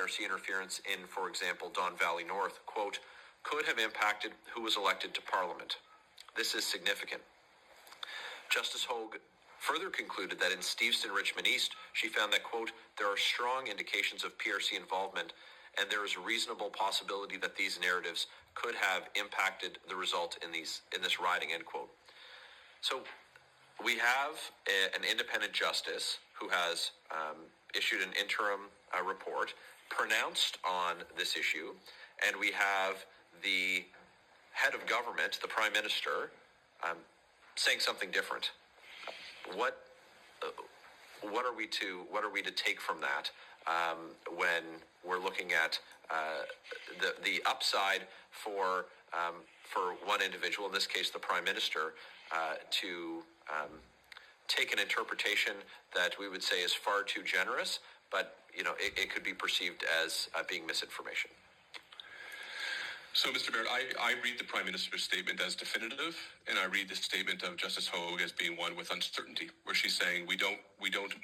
PRC interference in, for example, Don Valley North, quote, could have impacted who was elected to Parliament. This is significant. Justice Hogue further concluded that in Steveston Richmond East, she found that, quote, there are strong indications of PRC involvement and there is a reasonable possibility that these narratives could have impacted the result in this riding, end quote. So we have an independent justice who has issued an interim report, pronounced on this issue, and we have the head of government, the Prime Minister, saying something different. What are we to take from that when we're looking at the upside for one individual, in this case the Prime Minister, to take an interpretation that we would say is far too generous, but it could be perceived as being misinformation? So, Mr. Barrett, I read the Prime Minister's statement as definitive, and I read the statement of Justice Hogue as being one with uncertainty, where she's saying we don't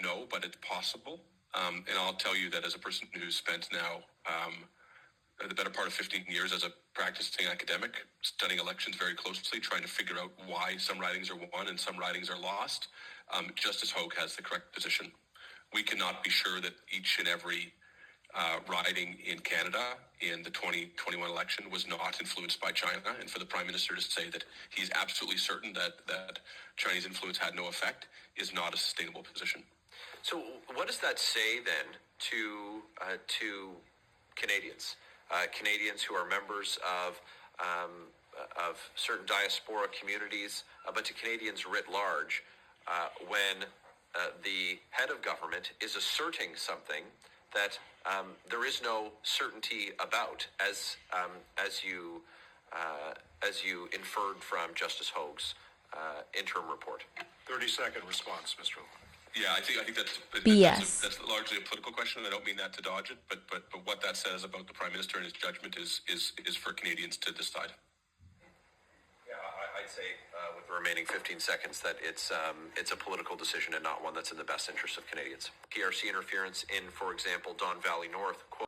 know, but it's possible. And I'll tell you that as a person who's spent now the better part of 15 years as a practicing academic, studying elections very closely, trying to figure out why some ridings are won and some ridings are lost, Justice Hogue has the correct position. We cannot be sure that each and every riding in Canada in the 2021 election was not influenced by China, and for the Prime Minister to say that he's absolutely certain that Chinese influence had no effect is not a sustainable position. So what does that say then to Canadians? Canadians who are members of certain diaspora communities, but to Canadians writ large, when the head of government is asserting something that there is no certainty about, as you inferred from Justice Hogue's interim report. 30-second response, Mr. Loewen. Yeah, I think BS. That's largely a political question. I don't mean that to dodge it, but what that says about the Prime Minister and his judgment is for Canadians to decide. Yeah, I'd say with the remaining 15 seconds that it's a political decision and not one that's in the best interest of Canadians. PRC interference in, for example, Don Valley North, quote,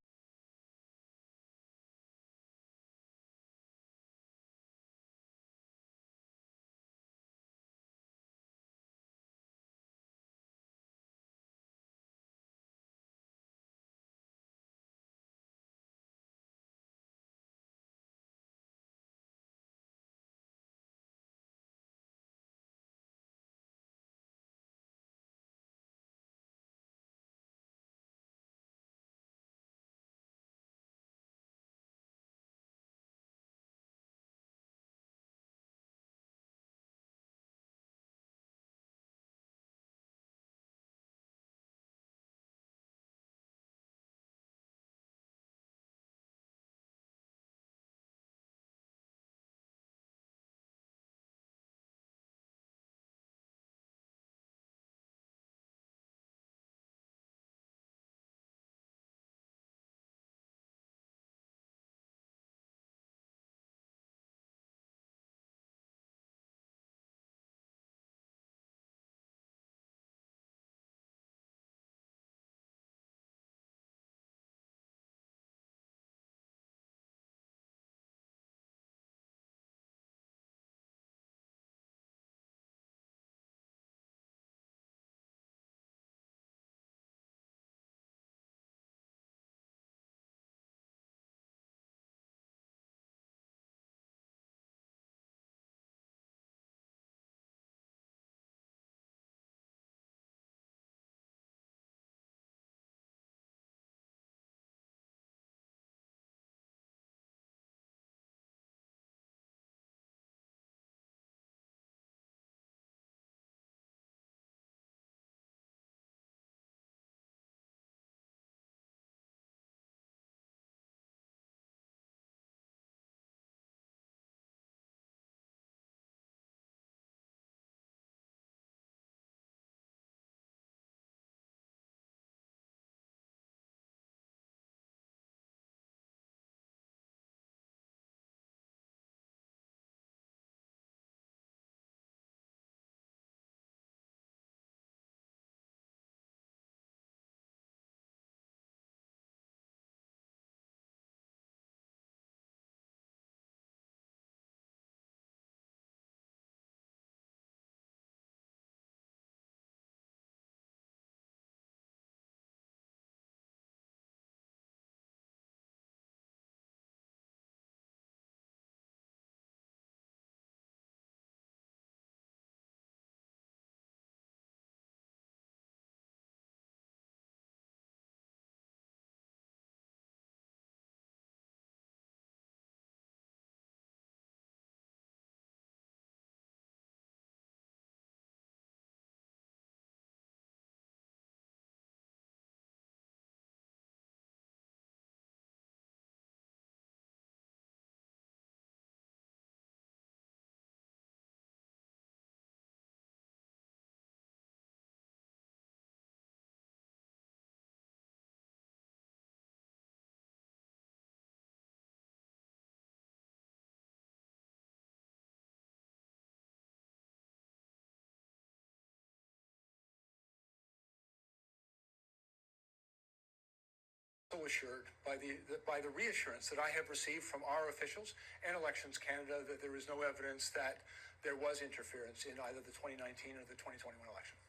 So assured by the reassurance that I have received from our officials and Elections Canada that there is no evidence that there was interference in either the 2019 or the 2021 election.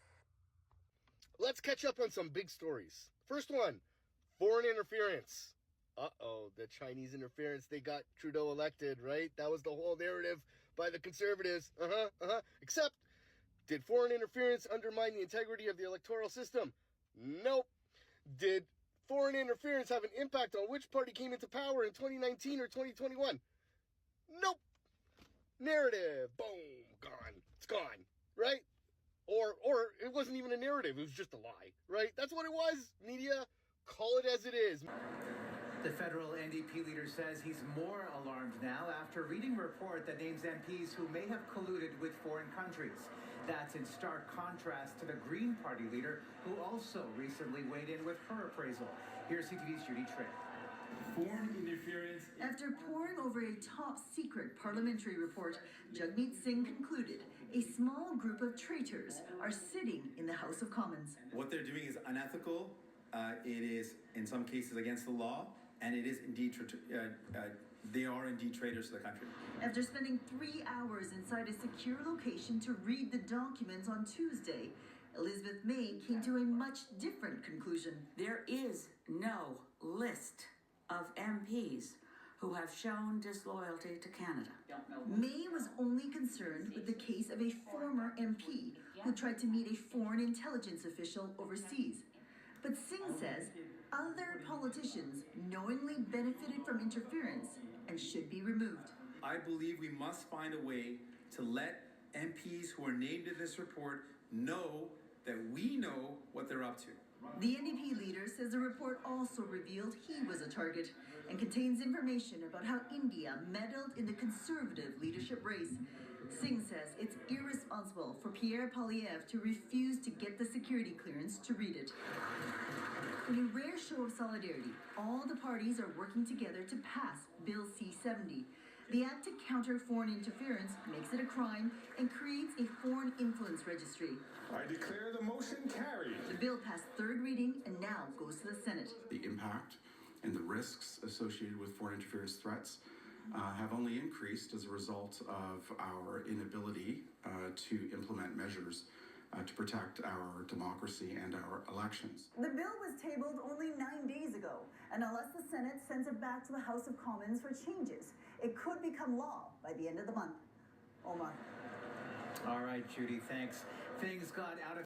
Let's catch up on some big stories. First one, foreign interference. The Chinese interference, they got Trudeau elected, right? That was the whole narrative by the Conservatives. Except, did foreign interference undermine the integrity of the electoral system? Nope. Did foreign interference have an impact on which party came into power in 2019 or 2021? Nope. Narrative. Boom. Gone. It's gone. Right? Or it wasn't even a narrative. It was just a lie. Right? That's what it was. Media, call it as it is. The federal NDP leader says he's more alarmed now after reading a report that names MPs who may have colluded with foreign countries. That's in stark contrast to the Green Party leader, who also recently weighed in with her appraisal. Here's CTV's Judy Tripp. Foreign interference. After poring over a top-secret parliamentary report, Jagmeet Singh concluded a small group of traitors are sitting in the House of Commons. What they're doing is unethical. It is, in some cases, against the law. And it is indeed, they are indeed traitors to the country. After spending 3 hours inside a secure location to read the documents on Tuesday, Elizabeth May came to a much different conclusion. There is no list of MPs who have shown disloyalty to Canada. May was only concerned with the case of a former MP who tried to meet a foreign intelligence official overseas. But Singh says other politicians knowingly benefited from interference and should be removed. I believe we must find a way to let MPs who are named in this report know that we know what they're up to. The NDP leader says the report also revealed he was a target and contains information about how India meddled in the Conservative leadership race. Singh says it's irresponsible for Pierre Poilievre to refuse to get the security clearance to read it. In a rare show of solidarity, all the parties are working together to pass Bill C-70. The act to counter foreign interference makes it a crime and creates a foreign influence registry. I declare the motion carried. The bill passed third reading and now goes to the Senate. The impact and the risks associated with foreign interference threats have only increased as a result of our inability to implement measures to protect our democracy and our elections. The bill was tabled only 9 days ago, and unless the Senate sends it back to the House of Commons for changes, it could become law by the end of the month. Omar. All right, Judy, thanks. Things got out of